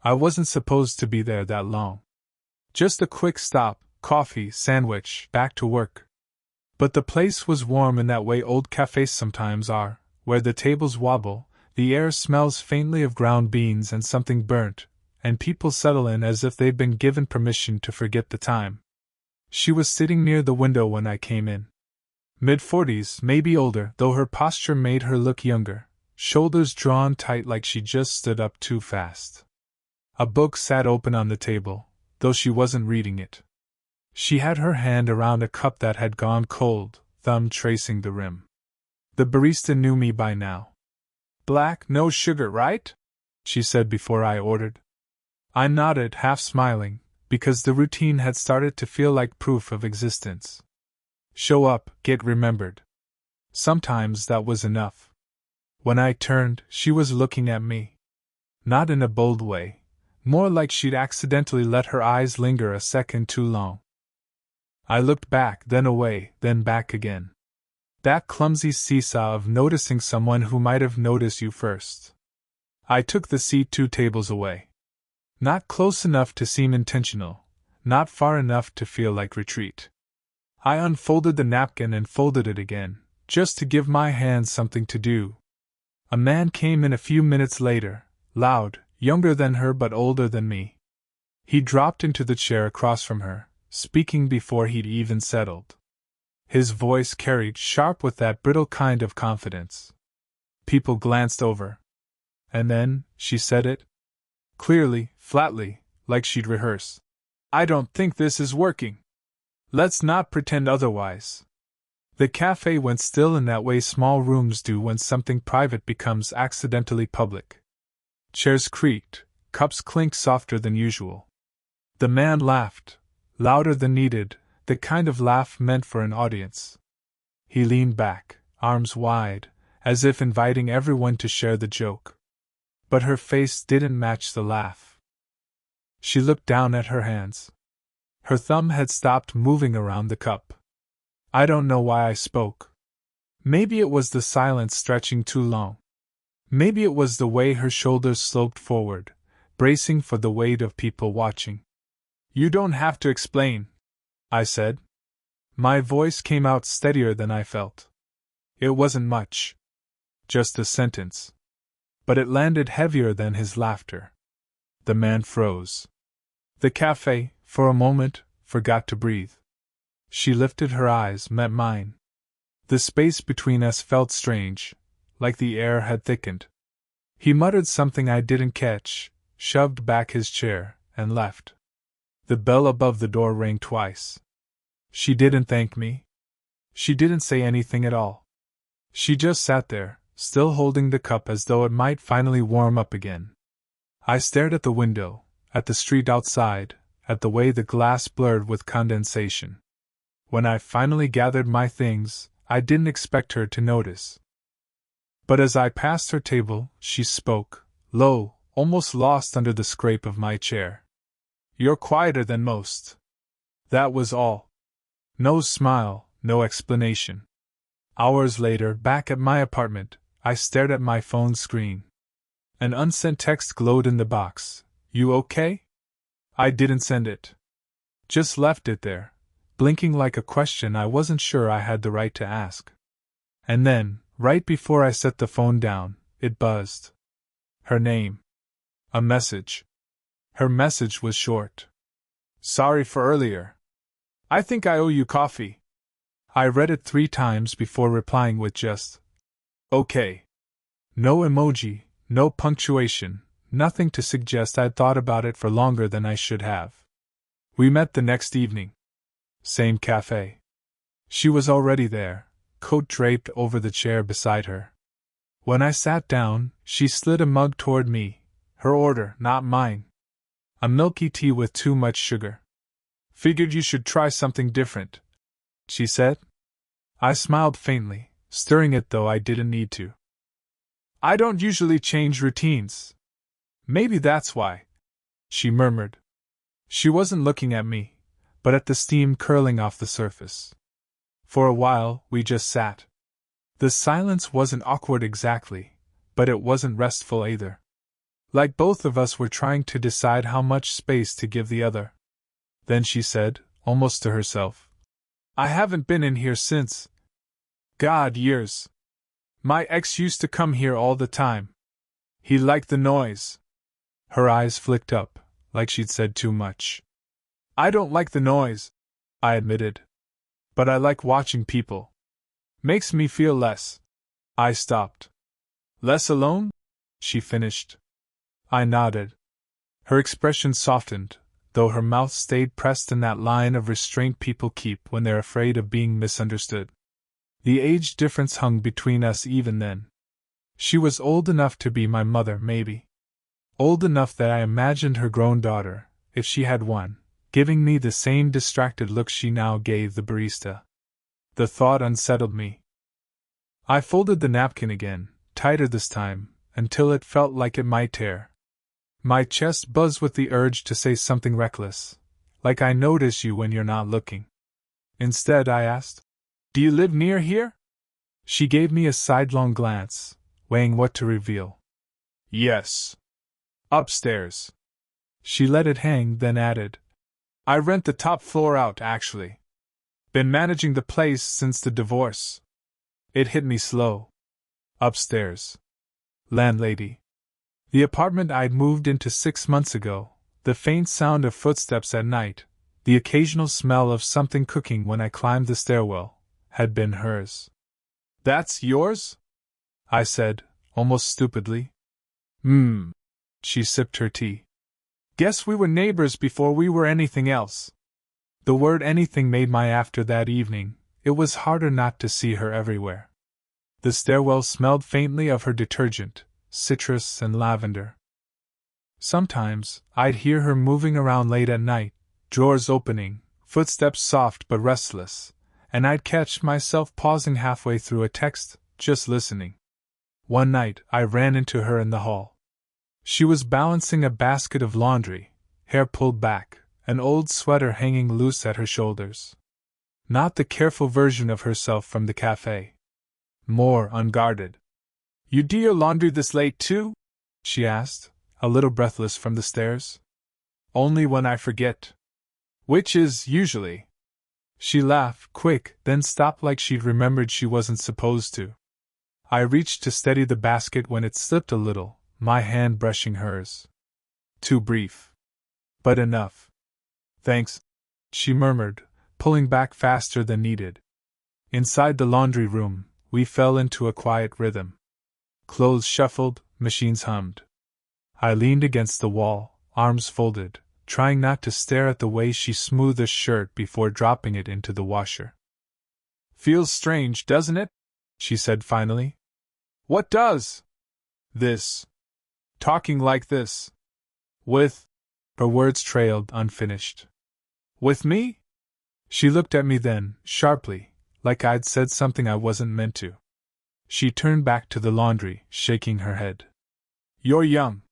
I wasn't supposed to be there that long. Just a quick stop, coffee, sandwich, back to work. But the place was warm in that way old cafes sometimes are, where the tables wobble, the air smells faintly of ground beans and something burnt, and people settle in as if they've been given permission to forget the time. She was sitting near the window when I came in. Mid-40s, maybe older, though her posture made her look younger, shoulders drawn tight like she just stood up too fast. A book sat open on the table, though she wasn't reading it. She had her hand around a cup that had gone cold, thumb tracing the rim. The barista knew me by now. "Black, no sugar, right?" she said before I ordered. I nodded, half smiling, because the routine had started to feel like proof of existence. Show up, get remembered. Sometimes that was enough. When I turned, she was looking at me. Not in a bold way, more like she'd accidentally let her eyes linger a second too long. I looked back, then away, then back again. That clumsy seesaw of noticing someone who might have noticed you first. I took the seat 2 tables away. Not close enough to seem intentional, not far enough to feel like retreat. I unfolded the napkin and folded it again, just to give my hands something to do. A man came in a few minutes later, loud, younger than her but older than me. He dropped into the chair across from her, speaking before he'd even settled. His voice carried sharp with that brittle kind of confidence. People glanced over. And then, she said it. Clearly, flatly, like she'd rehearsed. "I don't think this is working. Let's not pretend otherwise." The cafe went still in that way small rooms do when something private becomes accidentally public. Chairs creaked, cups clinked softer than usual. The man laughed, louder than needed, the kind of laugh meant for an audience. He leaned back, arms wide, as if inviting everyone to share the joke. But her face didn't match the laugh. She looked down at her hands. Her thumb had stopped moving around the cup. I don't know why I spoke. Maybe it was the silence stretching too long. Maybe it was the way her shoulders sloped forward, bracing for the weight of people watching. "You don't have to explain," I said. My voice came out steadier than I felt. It wasn't much. Just a sentence. But it landed heavier than his laughter. The man froze. The cafe, for a moment, forgot to breathe. She lifted her eyes, met mine. The space between us felt strange, like the air had thickened. He muttered something I didn't catch, shoved back his chair, and left. The bell above the door rang twice. She didn't thank me. She didn't say anything at all. She just sat there, still holding the cup as though it might finally warm up again. I stared at the window, at the street outside, at the way the glass blurred with condensation. When I finally gathered my things, I didn't expect her to notice. But as I passed her table, she spoke, low, almost lost under the scrape of my chair. "You're quieter than most." That was all. No smile, no explanation. Hours later, back at my apartment, I stared at my phone screen. An unsent text glowed in the box. "You okay?" I didn't send it. Just left it there, blinking like a question I wasn't sure I had the right to ask. And then, right before I set the phone down, it buzzed. Her name. A message. Her message was short. "Sorry for earlier. I think I owe you coffee." I read it 3 times before replying with just, "Okay." No emoji, no punctuation, nothing to suggest I'd thought about it for longer than I should have. We met the next evening. Same cafe. She was already there, coat draped over the chair beside her. When I sat down, she slid a mug toward me, her order, not mine. A milky tea with too much sugar. "Figured you should try something different," she said. I smiled faintly, stirring it though I didn't need to. "I don't usually change routines." "Maybe that's why," she murmured. She wasn't looking at me, but at the steam curling off the surface. For a while, we just sat. The silence wasn't awkward exactly, but it wasn't restful either. Like both of us were trying to decide how much space to give the other. Then she said, almost to herself, I haven't been in here since. God, years. My ex used to come here all the time. He liked the noise. Her eyes flicked up, like she'd said too much. I don't like the noise, I admitted. But I like watching people. Makes me feel less. I stopped. Less alone? She finished. I nodded. Her expression softened, though her mouth stayed pressed in that line of restraint people keep when they're afraid of being misunderstood. The age difference hung between us even then. She was old enough to be my mother, maybe. Old enough that I imagined her grown daughter, if she had one, giving me the same distracted look she now gave the barista. The thought unsettled me. I folded the napkin again, tighter this time, until it felt like it might tear. My chest buzzed with the urge to say something reckless, like I notice you when you're not looking. Instead, I asked, Do you live near here? She gave me a sidelong glance, weighing what to reveal. Yes. Upstairs. She let it hang, then added, I rent the top floor out, actually. Been managing the place since the divorce. It hit me slow. Upstairs. Landlady. The apartment I'd moved into 6 months ago, the faint sound of footsteps at night, the occasional smell of something cooking when I climbed the stairwell, had been hers. That's yours? I said, almost stupidly. She sipped her tea. Guess we were neighbors before we were anything else. The word anything made my after that evening. It was harder not to see her everywhere. The stairwell smelled faintly of her detergent, citrus and lavender. Sometimes, I'd hear her moving around late at night, drawers opening, footsteps soft but restless, and I'd catch myself pausing halfway through a text, just listening. One night, I ran into her in the hall. She was balancing a basket of laundry, hair pulled back, an old sweater hanging loose at her shoulders. Not the careful version of herself from the cafe. More unguarded. You do your laundry this late too? She asked, a little breathless from the stairs. Only when I forget. Which is, usually. She laughed, quick, then stopped like she'd remembered she wasn't supposed to. I reached to steady the basket when it slipped a little, my hand brushing hers. Too brief. But enough. Thanks, she murmured, pulling back faster than needed. Inside the laundry room, we fell into a quiet rhythm. Clothes shuffled, machines hummed. I leaned against the wall, arms folded, trying not to stare at the way she smoothed a shirt before dropping it into the washer. Feels strange, doesn't it? She said finally. What does? This. Talking like this. With. Her words trailed unfinished. With me? She looked at me then, sharply, like I'd said something I wasn't meant to. She turned back to the laundry, shaking her head. You're young.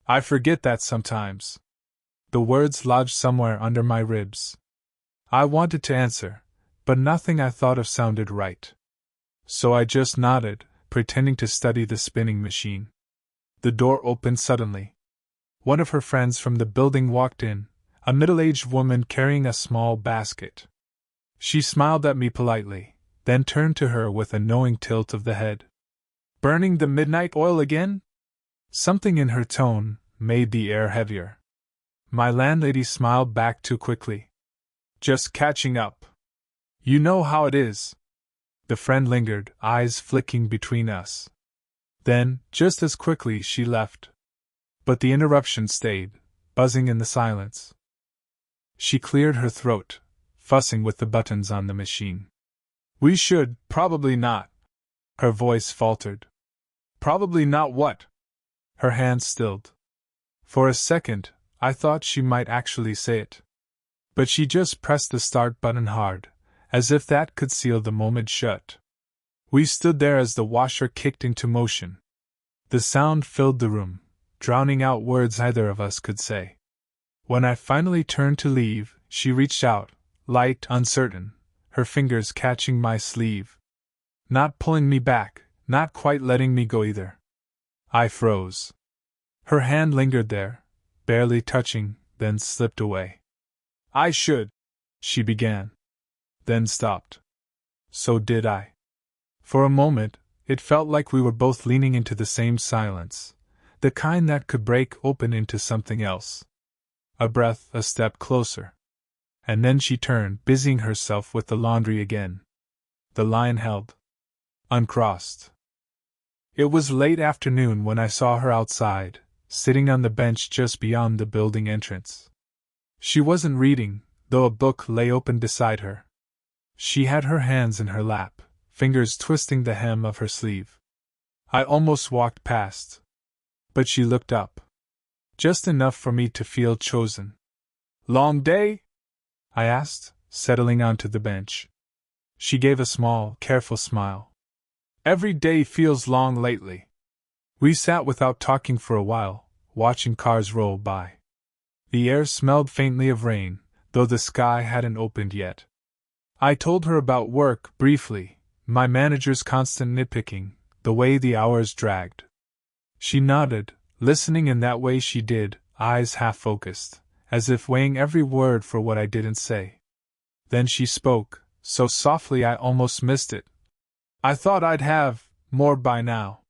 I forget that sometimes. The words lodged somewhere under my ribs. I wanted to answer, but nothing I thought of sounded right. So I just nodded, pretending to study the spinning machine. The door opened suddenly. One of her friends from the building walked in, a middle-aged woman carrying a small basket. She smiled at me politely, then turned to her with a knowing tilt of the head. Burning the midnight oil again? Something in her tone made the air heavier. My landlady smiled back too quickly. Just catching up. You know how it is. The friend lingered, eyes flicking between us. Then, just as quickly, she left. But the interruption stayed, buzzing in the silence. She cleared her throat, fussing with the buttons on the machine. We should, probably not. Her voice faltered. Probably not what? Her hand stilled. For a second, I thought she might actually say it. But she just pressed the start button hard, as if that could seal the moment shut. We stood there as the washer kicked into motion. The sound filled the room, drowning out words either of us could say. When I finally turned to leave, she reached out, light, uncertain, her fingers catching my sleeve. Not pulling me back, not quite letting me go either. I froze. Her hand lingered there, barely touching, then slipped away. I should, she began, then stopped. So did I. For a moment, it felt like we were both leaning into the same silence, the kind that could break open into something else. A breath, a step closer. And then she turned, busying herself with the laundry again. The line held. Uncrossed. It was late afternoon when I saw her outside, sitting on the bench just beyond the building entrance. She wasn't reading, though a book lay open beside her. She had her hands in her lap, fingers twisting the hem of her sleeve. I almost walked past. But she looked up. Just enough for me to feel chosen. Long day? I asked, settling onto the bench. She gave a small, careful smile. Every day feels long lately. We sat without talking for a while, watching cars roll by. The air smelled faintly of rain, though the sky hadn't opened yet. I told her about work, briefly, my manager's constant nitpicking, the way the hours dragged. She nodded, listening in that way she did, eyes half-focused, as if weighing every word for what I didn't say. Then she spoke, so softly I almost missed it. I thought I'd have more by now.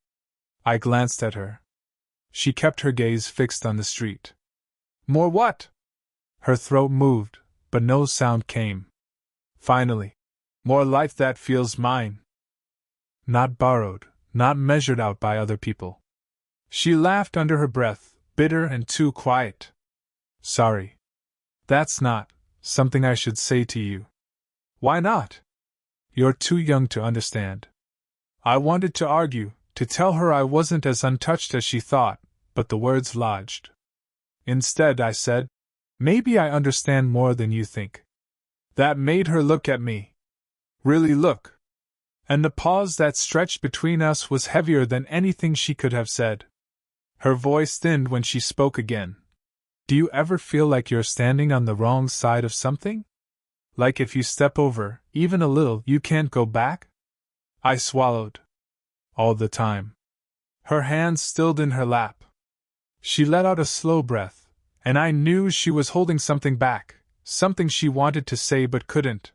I glanced at her. She kept her gaze fixed on the street. More what? Her throat moved, but no sound came. Finally, more life that feels mine. Not borrowed, not measured out by other people. She laughed under her breath, bitter and too quiet. Sorry. That's not something I should say to you. Why not? You're too young to understand. I wanted to argue, to tell her I wasn't as untouched as she thought, but the words lodged. Instead, I said, maybe I understand more than you think. That made her look at me. Really look. And the pause that stretched between us was heavier than anything she could have said. Her voice thinned when she spoke again. Do you ever feel like you're standing on the wrong side of something? Like if you step over, even a little, you can't go back? I swallowed. All the time. Her hands stilled in her lap. She let out a slow breath, and I knew she was holding something back, something she wanted to say but couldn't.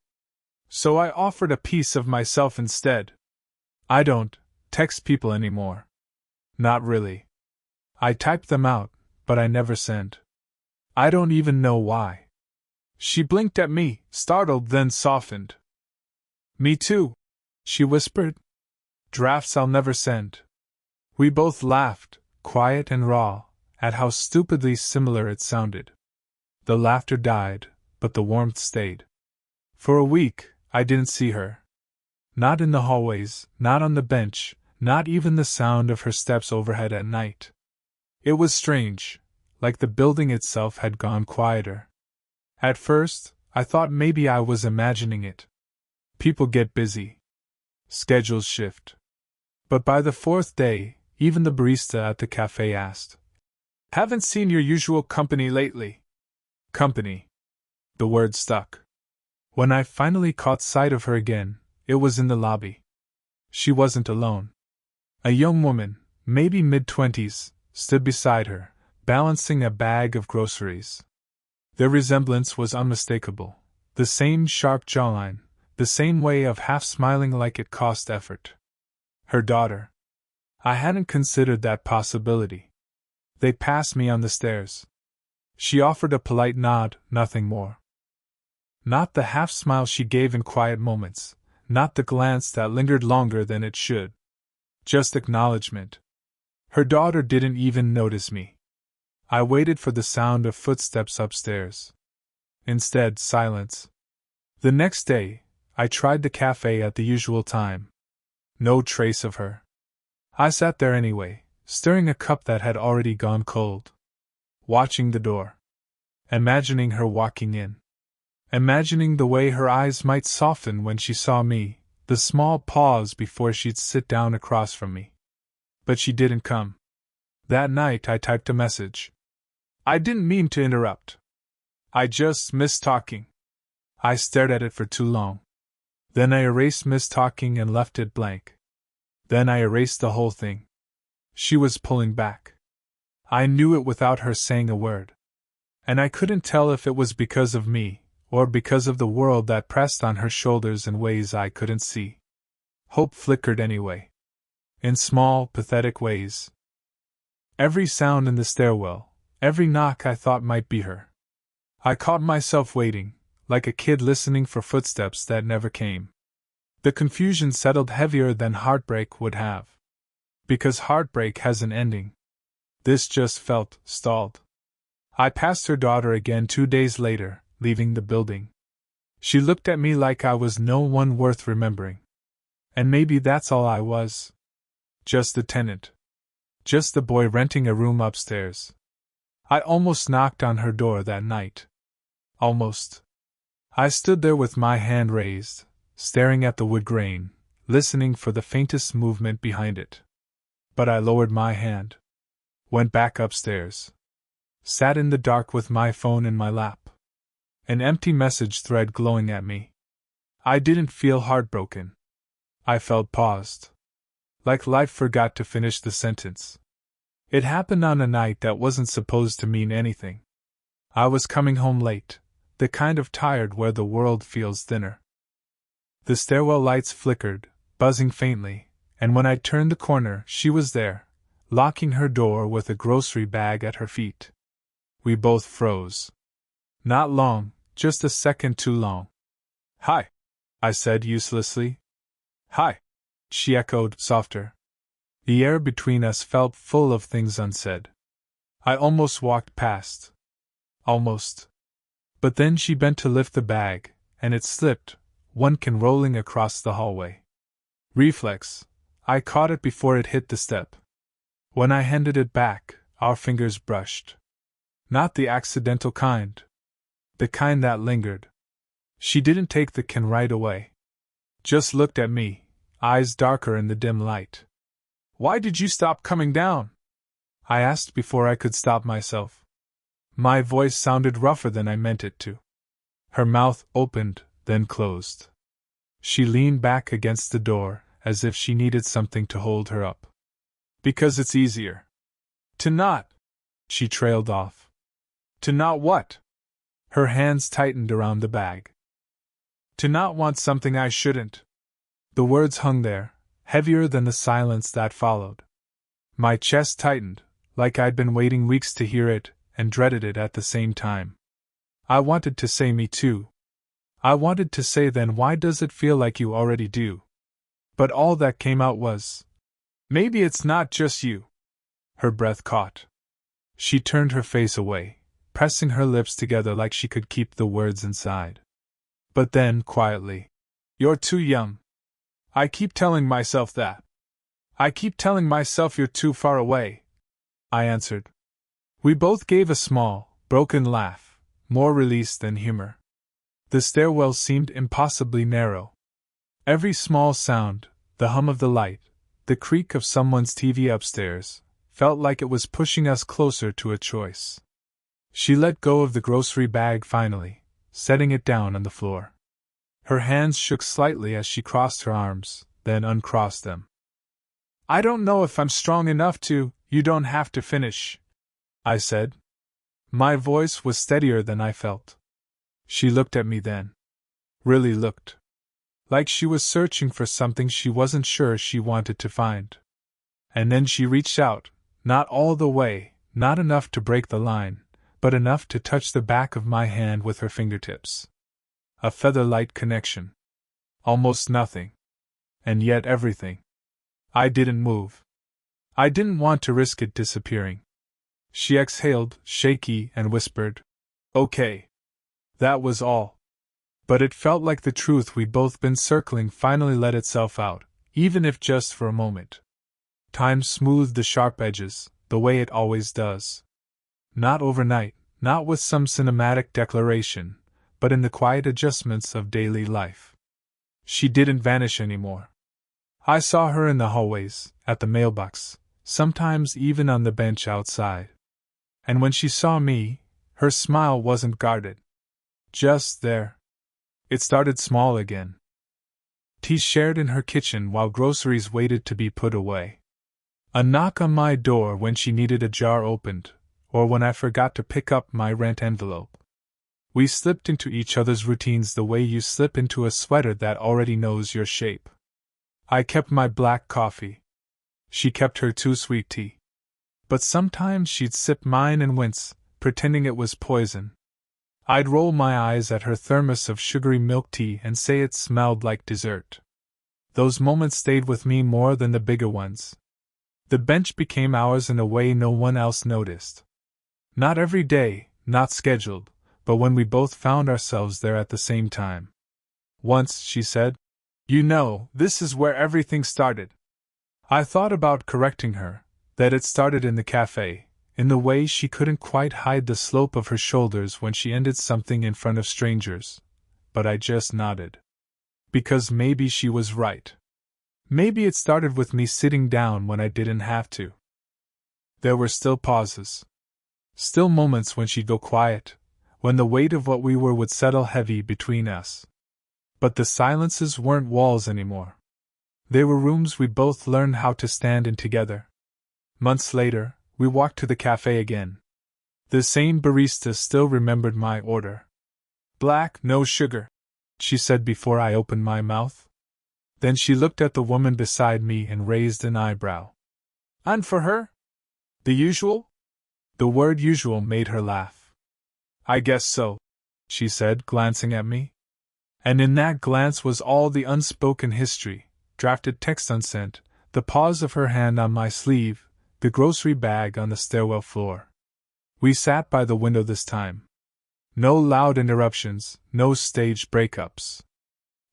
So I offered a piece of myself instead. I don't text people anymore. Not really. I type them out, but I never send. I don't even know why. She blinked at me, startled, then softened. Me too, she whispered. Drafts I'll never send. We both laughed, quiet and raw, at how stupidly similar it sounded. The laughter died, but the warmth stayed. For a week, I didn't see her. Not in the hallways, not on the bench, not even the sound of her steps overhead at night. It was strange, like the building itself had gone quieter. At first, I thought maybe I was imagining it. People get busy. Schedules shift. But by the fourth day, even the barista at the cafe asked, "Haven't seen your usual company lately." Company. The word stuck. When I finally caught sight of her again, it was in the lobby. She wasn't alone. A young woman, maybe mid-20s, stood beside her, balancing a bag of groceries. Their resemblance was unmistakable. The same sharp jawline, the same way of half-smiling like it cost effort. Her daughter. I hadn't considered that possibility. They passed me on the stairs. She offered a polite nod, nothing more. Not the half-smile she gave in quiet moments, not the glance that lingered longer than it should. Just acknowledgement. Her daughter didn't even notice me. I waited for the sound of footsteps upstairs. Instead, silence. The next day, I tried the cafe at the usual time. No trace of her. I sat there anyway, stirring a cup that had already gone cold. Watching the door. Imagining her walking in. Imagining the way her eyes might soften when she saw me, the small pause before she'd sit down across from me. But she didn't come. That night I typed a message. I didn't mean to interrupt. I just missed talking. I stared at it for too long. Then I erased missed talking and left it blank. Then I erased the whole thing. She was pulling back. I knew it without her saying a word. And I couldn't tell if it was because of me, or because of the world that pressed on her shoulders in ways I couldn't see. Hope flickered anyway. In small, pathetic ways. Every sound in the stairwell, every knock I thought might be her. I caught myself waiting, like a kid listening for footsteps that never came. The confusion settled heavier than heartbreak would have. Because heartbreak has an ending. This just felt stalled. I passed her daughter again 2 days later, leaving the building. She looked at me like I was no one worth remembering. And maybe that's all I was. Just the tenant. Just the boy renting a room upstairs. I almost knocked on her door that night. Almost. I stood there with my hand raised, staring at the wood grain, listening for the faintest movement behind it. But I lowered my hand. Went back upstairs. Sat in the dark with my phone in my lap. An empty message thread glowing at me. I didn't feel heartbroken. I felt paused. Like life forgot to finish the sentence. It happened on a night that wasn't supposed to mean anything. I was coming home late, the kind of tired where the world feels thinner. The stairwell lights flickered, buzzing faintly, and when I turned the corner, she was there, locking her door with a grocery bag at her feet. We both froze. Not long, just a second too long. "Hi," I said uselessly. "Hi," she echoed, softer. The air between us felt full of things unsaid. I almost walked past. Almost. But then she bent to lift the bag, and it slipped, one can rolling across the hallway. Reflex. I caught it before it hit the step. When I handed it back, our fingers brushed. Not the accidental kind. The kind that lingered. She didn't take the can right away. Just looked at me, eyes darker in the dim light. "Why did you stop coming down?" I asked before I could stop myself. My voice sounded rougher than I meant it to. Her mouth opened, then closed. She leaned back against the door, as if she needed something to hold her up. "Because it's easier. To not," she trailed off. "To not what?" Her hands tightened around the bag. "To not want something I shouldn't." The words hung there, heavier than the silence that followed. My chest tightened, like I'd been waiting weeks to hear it, and dreaded it at the same time. I wanted to say me too. I wanted to say then why does it feel like you already do? But all that came out was, "Maybe it's not just you." Her breath caught. She turned her face away, pressing her lips together like she could keep the words inside. But then, quietly, "You're too young. I keep telling myself that. I keep telling myself you're too far away," I answered. We both gave a small, broken laugh, more release than humor. The stairwell seemed impossibly narrow. Every small sound, the hum of the light, the creak of someone's TV upstairs, felt like it was pushing us closer to a choice. She let go of the grocery bag finally, setting it down on the floor. Her hands shook slightly as she crossed her arms, then uncrossed them. "I don't know if I'm strong enough to, you don't have to finish," I said. My voice was steadier than I felt. She looked at me then. Really looked. Like she was searching for something she wasn't sure she wanted to find. And then she reached out, not all the way, not enough to break the line, but enough to touch the back of my hand with her fingertips. A feather-light connection. Almost nothing. And yet everything. I didn't move. I didn't want to risk it disappearing. She exhaled, shaky, and whispered, "Okay." That was all. But it felt like the truth we'd both been circling finally let itself out, even if just for a moment. Time smoothed the sharp edges, the way it always does. Not overnight, not with some cinematic declaration, but in the quiet adjustments of daily life. She didn't vanish anymore. I saw her in the hallways, at the mailbox, sometimes even on the bench outside. And when she saw me, her smile wasn't guarded. Just there. It started small again. Tea shared in her kitchen while groceries waited to be put away. A knock on my door when she needed a jar opened, or when I forgot to pick up my rent envelope. We slipped into each other's routines the way you slip into a sweater that already knows your shape. I kept my black coffee. She kept her too sweet tea. But sometimes she'd sip mine and wince, pretending it was poison. I'd roll my eyes at her thermos of sugary milk tea and say it smelled like dessert. Those moments stayed with me more than the bigger ones. The bench became ours in a way no one else noticed. Not every day, not scheduled, but when we both found ourselves there at the same time. Once, she said, "You know, this is where everything started." I thought about correcting her, that it started in the cafe, in the way she couldn't quite hide the slope of her shoulders when she ended something in front of strangers, but I just nodded. Because maybe she was right. Maybe it started with me sitting down when I didn't have to. There were still pauses. Still moments when she'd go quiet, when the weight of what we were would settle heavy between us. But the silences weren't walls anymore. They were rooms we both learned how to stand in together. Months later, we walked to the cafe again. The same barista still remembered my order. "Black, no sugar," she said before I opened my mouth. Then she looked at the woman beside me and raised an eyebrow. "And for her? The usual?" The word usual made her laugh. "I guess so," she said, glancing at me. And in that glance was all the unspoken history, drafted text unsent, the pause of her hand on my sleeve, the grocery bag on the stairwell floor. We sat by the window this time. No loud interruptions, no staged breakups.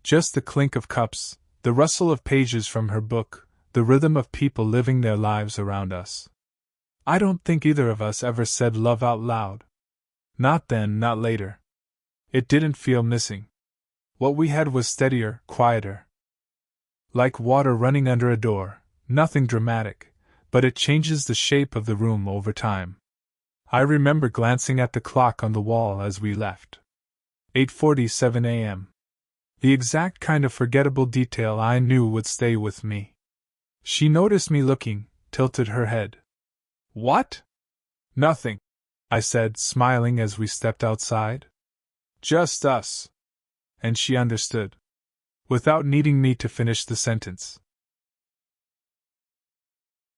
Just the clink of cups, the rustle of pages from her book, the rhythm of people living their lives around us. I don't think either of us ever said love out loud. Not then, not later. It didn't feel missing. What we had was steadier, quieter. Like water running under a door, nothing dramatic, but it changes the shape of the room over time. I remember glancing at the clock on the wall as we left. 8:47 a.m. The exact kind of forgettable detail I knew would stay with me. She noticed me looking, tilted her head. "What?" "Nothing," I said, smiling as we stepped outside. "Just us." And she understood. Without needing me to finish the sentence.